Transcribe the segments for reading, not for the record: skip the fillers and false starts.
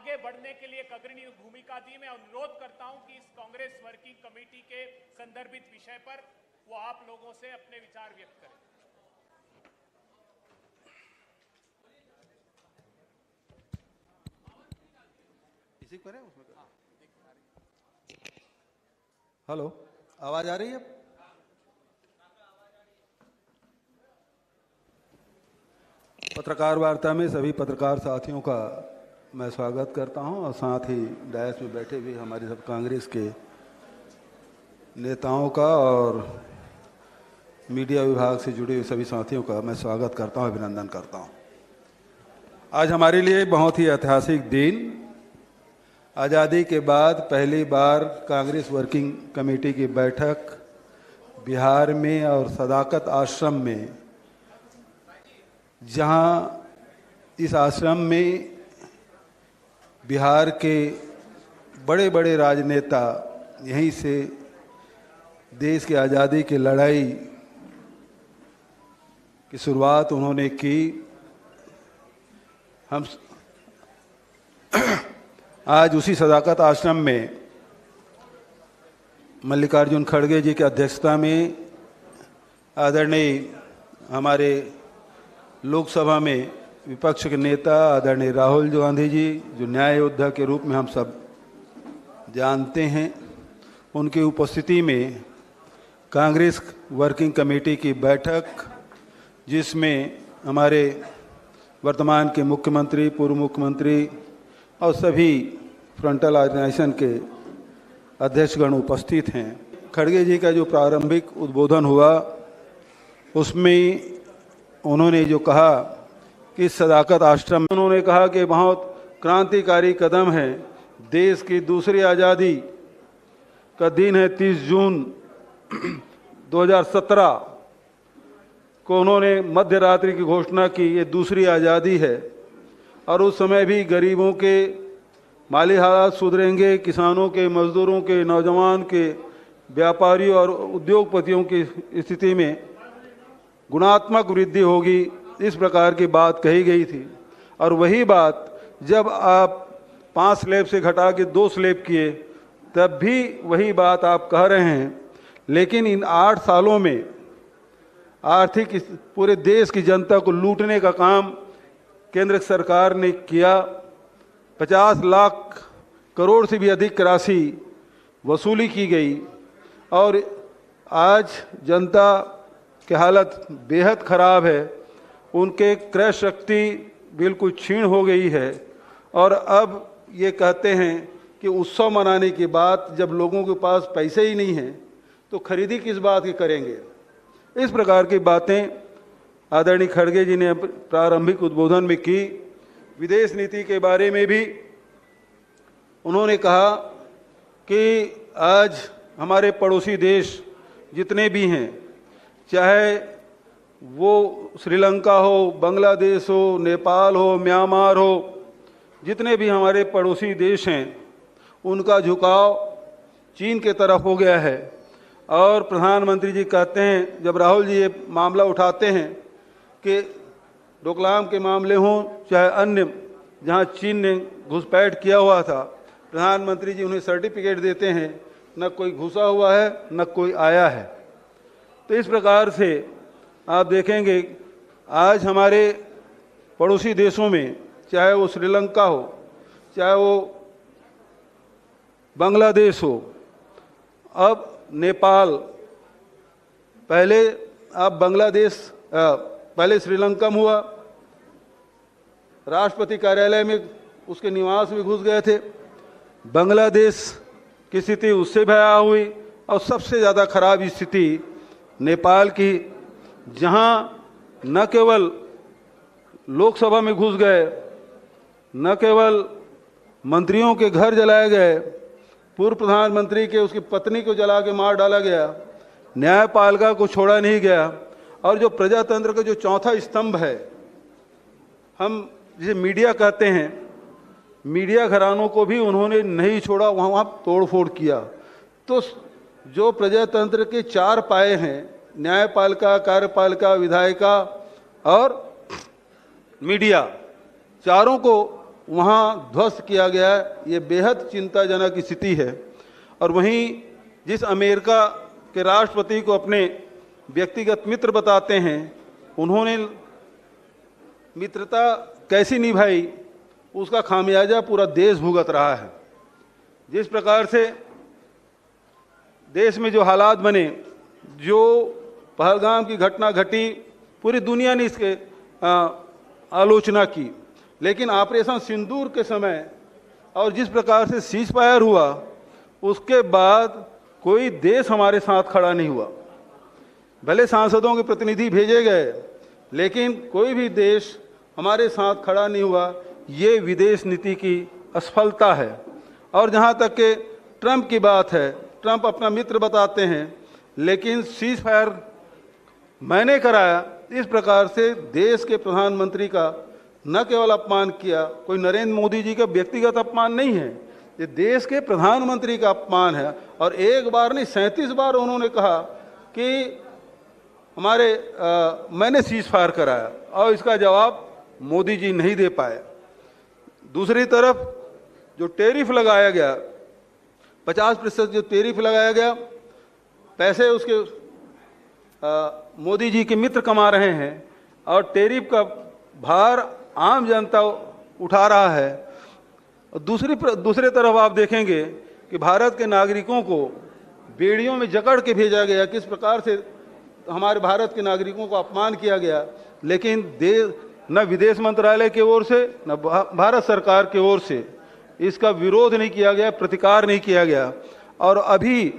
आगे बढ़ने के लिए एक अग्रणी भूमिका दी। मैं अनुरोध करता हूं कि इस कांग्रेस वर्किंग कमेटी के संदर्भित विषय पर वो आप लोगों से अपने विचार व्यक्त करें। इसी करें उसमें। हेलो, आवाज आ रही है? पत्रकार वार्ता में सभी पत्रकार साथियों का मैं स्वागत करता हूं और साथ ही डायस में बैठे हुए हमारे सब कांग्रेस के नेताओं का और मीडिया विभाग से जुड़े हुए सभी साथियों का मैं स्वागत करता हूं, अभिनंदन करता हूं। आज हमारे लिए बहुत ही ऐतिहासिक दिन, आज़ादी के बाद पहली बार कांग्रेस वर्किंग कमेटी की बैठक बिहार में और सदाकत आश्रम में, जहां इस आश्रम में बिहार के बड़े बड़े राजनेता यहीं से देश की आज़ादी की लड़ाई की शुरुआत उन्होंने की। हम आज उसी सदाकत आश्रम में मल्लिकार्जुन खड़गे जी की अध्यक्षता में आदरणीय हमारे लोकसभा में विपक्ष के नेता आदरणीय राहुल गांधी जी, जो न्याय योद्धा के रूप में हम सब जानते हैं, उनकी उपस्थिति में कांग्रेस वर्किंग कमेटी की बैठक, जिसमें हमारे वर्तमान के मुख्यमंत्री, पूर्व मुख्यमंत्री और सभी फ्रंटल ऑर्गेनाइजेशन के अध्यक्षगण उपस्थित हैं। खड़गे जी का जो प्रारंभिक उद्बोधन हुआ उसमें उन्होंने जो कहा कि सदाकत आश्रम में उन्होंने कहा कि बहुत क्रांतिकारी कदम है, देश की दूसरी आज़ादी का दिन है 30 जून 2017 को उन्होंने मध्य रात्रि की घोषणा की, ये दूसरी आज़ादी है। और उस समय भी गरीबों के माली हालात सुधरेंगे, किसानों के, मजदूरों के, नौजवान के, व्यापारियों और उद्योगपतियों की स्थिति में गुणात्मक वृद्धि होगी, इस प्रकार की बात कही गई थी। और वही बात जब आप 5 स्लैब से घटा के 2 स्लैब किए, तब भी वही बात आप कह रहे हैं। लेकिन इन 8 सालों में आर्थिक पूरे देश की जनता को लूटने का काम केंद्र सरकार ने किया। 50 लाख करोड़ से भी अधिक राशि वसूली की गई और आज जनता की हालत बेहद खराब है, उनके क्रय शक्ति बिल्कुल क्षीण हो गई है। और अब ये कहते हैं कि उत्सव मनाने की बात, जब लोगों के पास पैसे ही नहीं हैं तो खरीदी किस बात की करेंगे। इस प्रकार की बातें आदरणीय खड़गे जी ने प्रारंभिक उद्बोधन में की। विदेश नीति के बारे में भी उन्होंने कहा कि आज हमारे पड़ोसी देश जितने भी हैं, चाहे वो श्रीलंका हो, बांग्लादेश हो, नेपाल हो, म्यांमार हो, जितने भी हमारे पड़ोसी देश हैं, उनका झुकाव चीन के तरफ हो गया है। और प्रधानमंत्री जी कहते हैं, जब राहुल जी ये मामला उठाते हैं कि डोकलाम के मामले हों चाहे अन्य जहां चीन ने घुसपैठ किया हुआ था, प्रधानमंत्री जी उन्हें सर्टिफिकेट देते हैं, न कोई घुसा हुआ है न कोई आया है। तो इस प्रकार से आप देखेंगे आज हमारे पड़ोसी देशों में, चाहे वो श्रीलंका हो, चाहे वो बांग्लादेश हो, अब नेपाल, पहले आप बांग्लादेश, पहले श्रीलंका में हुआ, राष्ट्रपति कार्यालय में उसके निवास में घुस गए थे। बांग्लादेश की स्थिति उससे भयावह हुई और सबसे ज़्यादा खराब स्थिति नेपाल की, जहां न केवल लोकसभा में घुस गए, न केवल मंत्रियों के घर जलाए गए, पूर्व प्रधानमंत्री के उसकी पत्नी को जला के मार डाला गया, न्यायपालिका को छोड़ा नहीं गया। और जो प्रजातंत्र का जो चौथा स्तंभ है, हम जिसे मीडिया कहते हैं, मीडिया घरानों को भी उन्होंने नहीं छोड़ा, वहाँ तोड़फोड़ किया। तो जो प्रजातंत्र के 4 पाए हैं, न्यायपालिका, कार्यपालिका, विधायिका और मीडिया, चारों को वहाँ ध्वस्त किया गया है। ये बेहद चिंताजनक स्थिति है। और वहीं जिस अमेरिका के राष्ट्रपति को अपने व्यक्तिगत मित्र बताते हैं, उन्होंने मित्रता कैसी निभाई, उसका खामियाजा पूरा देश भुगत रहा है। जिस प्रकार से देश में जो हालात बने, जो पहलगाम की घटना घटी, पूरी दुनिया ने इसके आलोचना की। लेकिन ऑपरेशन सिंदूर के समय और जिस प्रकार से सीज फायर हुआ, उसके बाद कोई देश हमारे साथ खड़ा नहीं हुआ। भले सांसदों के प्रतिनिधि भेजे गए, लेकिन कोई भी देश हमारे साथ खड़ा नहीं हुआ। ये विदेश नीति की असफलता है। और जहाँ तक कि ट्रंप की बात है, ट्रंप अपना मित्र बताते हैं, लेकिन सीज फायर मैंने कराया, इस प्रकार से देश के प्रधानमंत्री का न केवल अपमान किया, कोई नरेंद्र मोदी जी का व्यक्तिगत अपमान नहीं है, ये देश के प्रधानमंत्री का अपमान है। और एक बार नहीं 37 बार उन्होंने कहा कि मैंने सीज फायर कराया, और इसका जवाब मोदी जी नहीं दे पाए। दूसरी तरफ जो टैरिफ लगाया गया, 50% जो टैरिफ लगाया गया, पैसे उसके मोदी जी के मित्र कमा रहे हैं, और टैरिफ का भार आम जनता उठा रहा है। दूसरे तरफ आप देखेंगे कि भारत के नागरिकों को बेड़ियों में जकड़ के भेजा गया, किस प्रकार से हमारे भारत के नागरिकों को अपमान किया गया। लेकिन न विदेश मंत्रालय की ओर से, न भारत सरकार की ओर से इसका विरोध नहीं किया गया, प्रतिकार नहीं किया गया। और अभी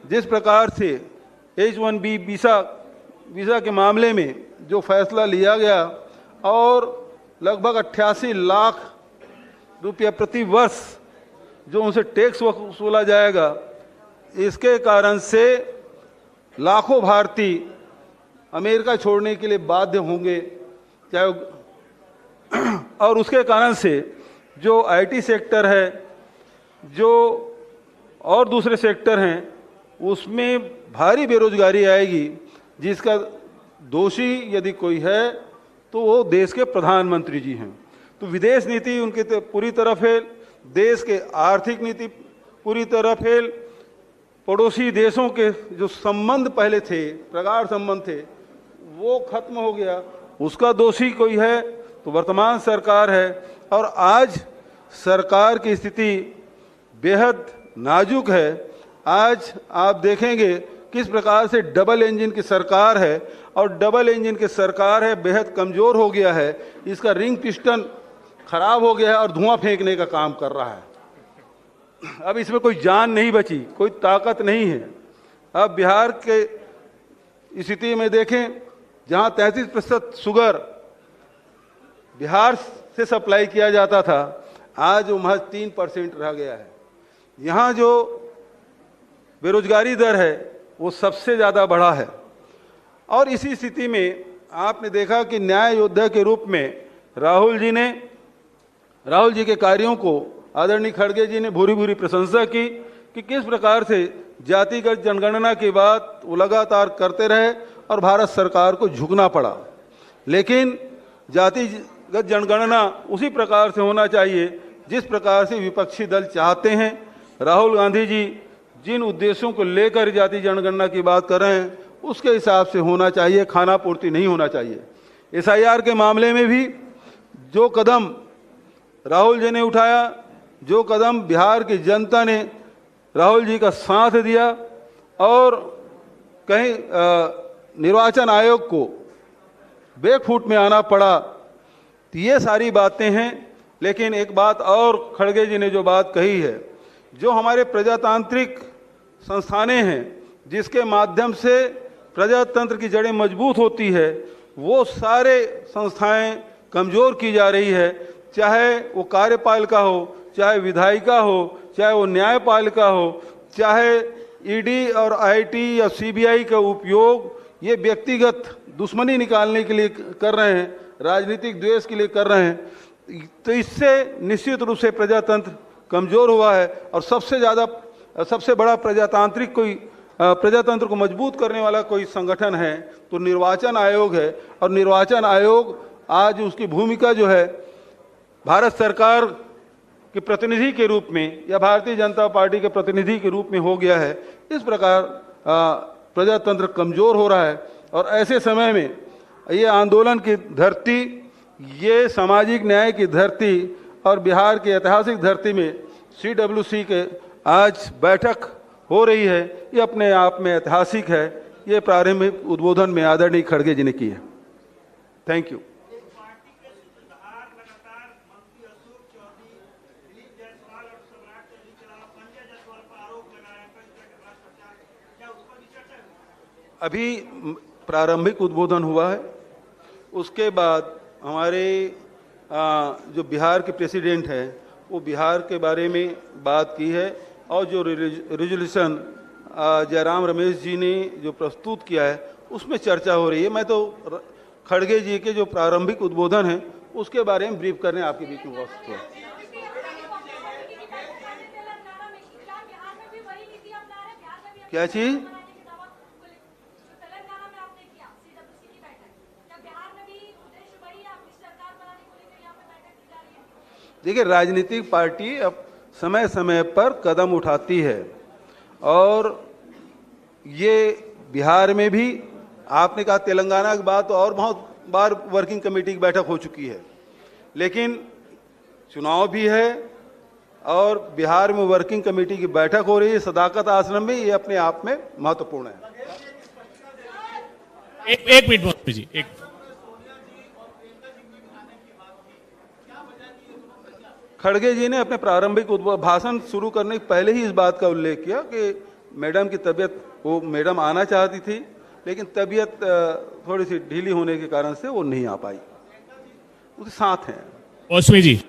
जिस प्रकार से H-1B वीज़ा के मामले में जो फैसला लिया गया, और लगभग 88 लाख रुपया प्रति वर्ष जो उनसे टैक्स वसूला जाएगा, इसके कारण से लाखों भारतीय अमेरिका छोड़ने के लिए बाध्य होंगे। चाहे और उसके कारण से जो IT सेक्टर है, जो और दूसरे सेक्टर हैं, उसमें भारी बेरोजगारी आएगी, जिसका दोषी यदि कोई है तो वो देश के प्रधानमंत्री जी हैं। तो विदेश नीति उनकी पूरी तरह फेल, देश के आर्थिक नीति पूरी तरह फेल, पड़ोसी देशों के जो संबंध पहले थे, प्रगाढ़ संबंध थे, वो खत्म हो गया। उसका दोषी कोई है तो वर्तमान सरकार है। और आज सरकार की स्थिति बेहद नाजुक है। आज आप देखेंगे किस प्रकार से डबल इंजन की सरकार है, और डबल इंजन की सरकार है बेहद कमज़ोर हो गया है। इसका रिंग पिस्टन खराब हो गया है और धुआं फेंकने का काम कर रहा है। अब इसमें कोई जान नहीं बची, कोई ताकत नहीं है। अब बिहार के स्थिति में देखें, जहां 33% शुगर बिहार से सप्लाई किया जाता था, आज वो महज 3% रह गया है। यहाँ जो बेरोजगारी दर है वो सबसे ज़्यादा बढ़ा है। और इसी स्थिति में आपने देखा कि न्याय योद्धा के रूप में राहुल जी के कार्यों को आदरणीय खड़गे जी ने भूरी भूरी प्रशंसा की कि किस प्रकार से जातिगत जनगणना की बात वो लगातार करते रहे और भारत सरकार को झुकना पड़ा। लेकिन जातिगत जनगणना उसी प्रकार से होना चाहिए जिस प्रकार से विपक्षी दल चाहते हैं। राहुल गांधी जी जिन उद्देश्यों को लेकर जाति जनगणना की बात कर रहे हैं, उसके हिसाब से होना चाहिए, खाना पूर्ति नहीं होना चाहिए। SIR के मामले में भी जो कदम राहुल जी ने उठाया, जो कदम बिहार की जनता ने राहुल जी का साथ दिया, और कहीं निर्वाचन आयोग को बैकफुट में आना पड़ा, तो ये सारी बातें हैं। लेकिन एक बात और खड़गे जी ने जो बात कही है, जो हमारे प्रजातांत्रिक संस्थानें हैं जिसके माध्यम से प्रजातंत्र की जड़ें मजबूत होती है, वो सारे संस्थाएं कमज़ोर की जा रही है। चाहे वो कार्यपालिका हो, चाहे विधायिका हो, चाहे वो न्यायपालिका हो, चाहे ED और IT या CBI का उपयोग ये व्यक्तिगत दुश्मनी निकालने के लिए कर रहे हैं, राजनीतिक द्वेष के लिए कर रहे हैं। तो इससे निश्चित रूप से प्रजातंत्र कमज़ोर हुआ है। और सबसे बड़ा प्रजातंत्र को मजबूत करने वाला कोई संगठन है तो निर्वाचन आयोग है। और निर्वाचन आयोग आज उसकी भूमिका जो है भारत सरकार के प्रतिनिधि के रूप में या भारतीय जनता पार्टी के प्रतिनिधि के रूप में हो गया है। इस प्रकार प्रजातंत्र कमजोर हो रहा है और ऐसे समय में ये आंदोलन की धरती, ये सामाजिक न्याय की धरती और बिहार की ऐतिहासिक धरती में CWC के आज बैठक हो रही है, ये अपने आप में ऐतिहासिक है। ये प्रारंभिक उद्बोधन में आदरणीय खड़गे जी ने की है। Thank you. अभी प्रारंभिक उद्बोधन हुआ है, उसके बाद हमारे जो बिहार के प्रेसिडेंट हैं वो बिहार के बारे में बात की है और जो रेजोल्यूशन जयराम रमेश जी ने जो प्रस्तुत किया है उसमें चर्चा हो रही है। मैं तो खड़गे जी के जो प्रारंभिक उद्बोधन है उसके बारे में ब्रीफ करने आपके बीच में उपस्थित हुआ। क्या चीज? देखिए, राजनीतिक पार्टी अब समय समय पर कदम उठाती है और ये बिहार में भी, आपने कहा तेलंगाना की बात, और बहुत बार वर्किंग कमेटी की बैठक हो चुकी है, लेकिन चुनाव भी है और बिहार में वर्किंग कमेटी की बैठक हो रही है सदाकत आश्रम में। ये अपने आप में महत्वपूर्ण है। एक मिनट जी, एक खड़गे जी ने अपने प्रारंभिक भाषण शुरू करने के पहले ही इस बात का उल्लेख किया कि मैडम की तबीयत, वो मैडम आना चाहती थी लेकिन तबीयत थोड़ी सी ढीली होने के कारण से वो नहीं आ पाई। उसके साथ हैं मौसमी जी।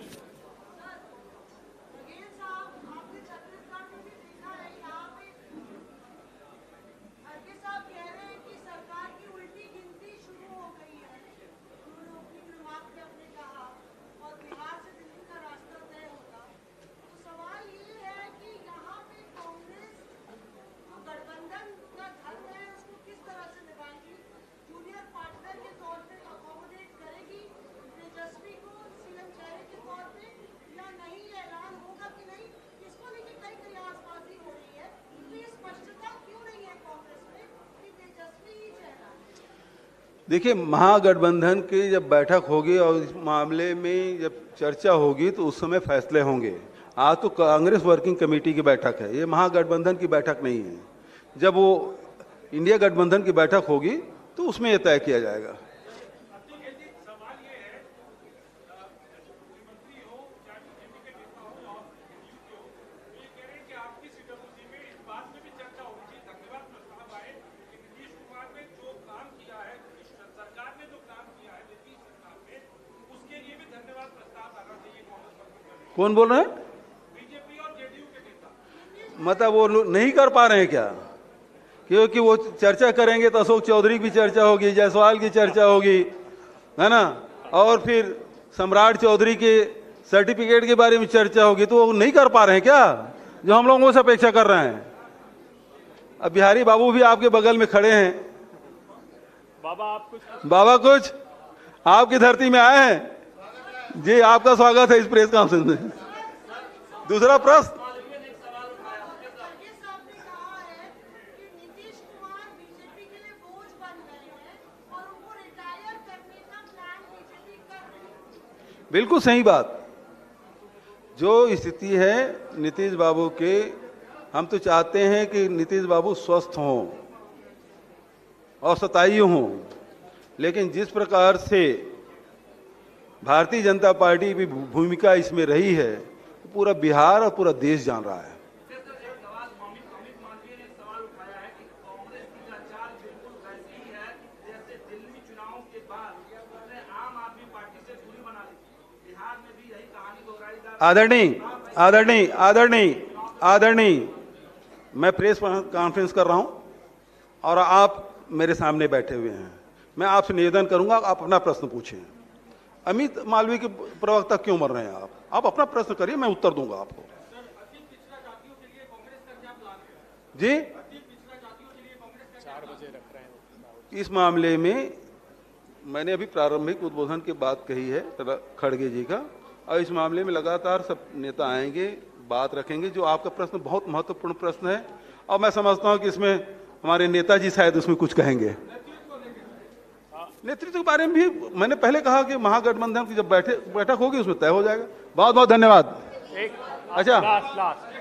देखिए, महागठबंधन की जब बैठक होगी और इस मामले में जब चर्चा होगी तो उस समय फैसले होंगे। आज तो कांग्रेस वर्किंग कमेटी की बैठक है, ये महागठबंधन की बैठक नहीं है। जब वो इंडिया गठबंधन की बैठक होगी तो उसमें यह तय किया जाएगा। कौन बोल रहे हैं? बीजेपी और जेडीयू के नेता। मतलब वो नहीं कर पा रहे हैं क्या? क्योंकि वो चर्चा करेंगे तो अशोक चौधरी की चर्चा होगी, जायसवाल की चर्चा होगी, है ना, और फिर सम्राट चौधरी के सर्टिफिकेट के बारे में चर्चा होगी, तो वो नहीं कर पा रहे हैं क्या जो हम लोगों से अपेक्षा कर रहे हैं? अब बिहारी बाबू भी आपके बगल में खड़े हैं। बाबा कुछ आपकी धरती में आए हैं जी, आपका स्वागत है इस प्रेस कॉन्फ्रेंस में। दूसरा प्रश्न, बिल्कुल सही बात। जो स्थिति है नीतीश बाबू के, हम तो चाहते हैं कि नीतीश बाबू स्वस्थ हों और सताई हों, लेकिन जिस प्रकार से भारतीय जनता पार्टी की भूमिका इसमें रही है पूरा बिहार और पूरा देश जान रहा है। आदरणीय आदरणीय आदरणीय आदरणीय, मैं प्रेस कॉन्फ्रेंस कर रहा हूं और आप मेरे सामने बैठे हुए हैं। मैं आपसे निवेदन करूंगा, आप अपना प्रश्न पूछें। अमित मालवीय के प्रवक्ता क्यों मर रहे हैं आप अपना प्रश्न करिए, मैं उत्तर दूंगा आपको। जी, 4 बजे रख रहे हैं। इस मामले में मैंने अभी प्रारंभिक उद्बोधन की बात कही है खड़गे जी का, और इस मामले में लगातार सब नेता आएंगे, बात रखेंगे। जो आपका प्रश्न बहुत महत्वपूर्ण प्रश्न है और मैं समझता हूं कि इसमें हमारे नेताजी शायद उसमें कुछ कहेंगे। नेतृत्व के बारे में भी मैंने पहले कहा कि महागठबंधन की जब बैठक होगी उसमें तय हो जाएगा। बहुत बहुत धन्यवाद। अच्छा, लास्ट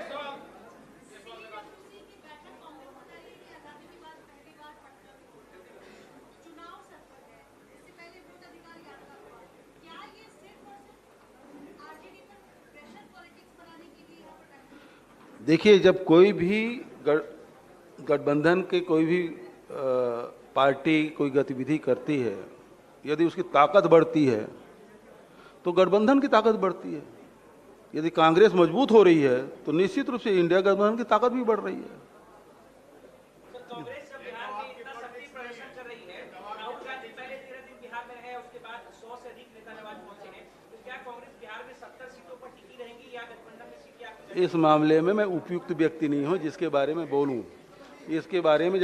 देखिए, जब कोई भी गठबंधन के कोई भी पार्टी कोई गतिविधि करती है, यदि उसकी ताकत बढ़ती है तो गठबंधन की ताकत बढ़ती है। यदि कांग्रेस मजबूत हो रही है तो निश्चित रूप से इंडिया गठबंधन की ताकत भी बढ़ रही है। कांग्रेस जब बिहार में इतना सक्रिय प्रदर्शन कर रही है, राहुल गांधी पहले 13 दिन बिहार में रहे, उसके बाद 100 से अधिक नेता नवाज पहुंचे हैं, तो क्या कांग्रेस बिहार में 70 सीटों पर टिकी रहेंगी या गठबंधन में सीटें आपकी? इस मामले में मैं उपयुक्त व्यक्ति नहीं हूं जिसके बारे में बोलूं। इसके बारे में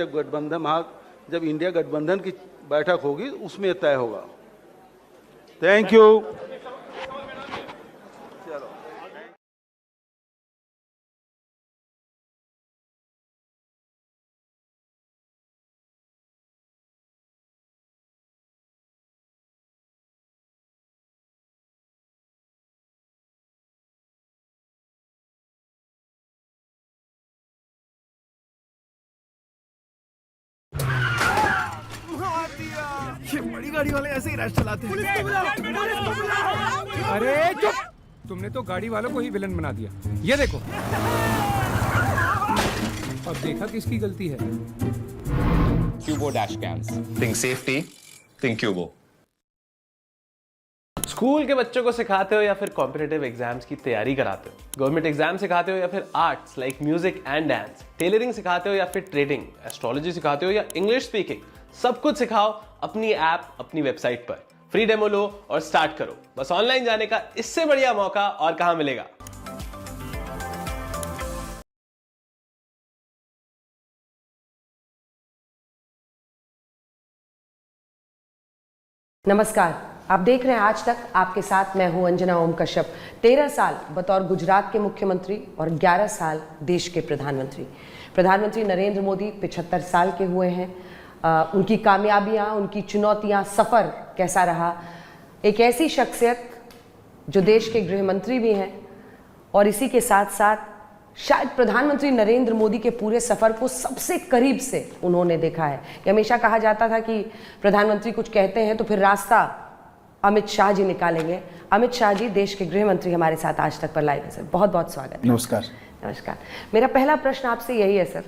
जब इंडिया गठबंधन की बैठक होगी उसमें तय होगा। Thank you. ये बड़ी गाड़ी वाले ऐसे ही रैश चलाते हैं। पुलिस को बुलाओ। अरे चुप! तुमने तो गाड़ी वालों को ही विलन बना दिया। ये देखो, अब देखा किसकी गलती है। Cubo dash cams. Think safety, think Cubo. School के बच्चों को सिखाते हो या फिर कॉम्पिटिटिव एग्जाम्स की तैयारी कराते हो, गवर्नमेंट एग्जाम सिखाते हो या फिर arts like music and dance, tailoring सिखाते हो या फिर ट्रेडिंग, एस्ट्रोलॉजी सिखाते हो या इंग्लिश स्पीकिंग, सब कुछ सिखाओ अपनी ऐप, अपनी वेबसाइट पर। फ्री डेमो लो और स्टार्ट करो। बस ऑनलाइन जाने का इससे बढ़िया मौका और कहां मिलेगा। नमस्कार, आप देख रहे हैं आज तक। आपके साथ मैं हूं अंजना ओम कश्यप। 13 साल बतौर गुजरात के मुख्यमंत्री और 11 साल देश के प्रधानमंत्री। प्रधानमंत्री नरेंद्र मोदी 75 साल के हुए हैं। उनकी कामयाबियां, उनकी चुनौतियां, सफ़र कैसा रहा। एक ऐसी शख्सियत जो देश के गृह मंत्री भी हैं और इसी के साथ साथ शायद प्रधानमंत्री नरेंद्र मोदी के पूरे सफ़र को सबसे करीब से उन्होंने देखा है। हमेशा कहा जाता था कि प्रधानमंत्री कुछ कहते हैं तो फिर रास्ता अमित शाह जी निकालेंगे। अमित शाह जी, देश के गृह मंत्री, हमारे साथ आज तक पर लाइव है। सर, बहुत बहुत स्वागत है। नमस्कार। नमस्कार। मेरा पहला प्रश्न आपसे यही है सर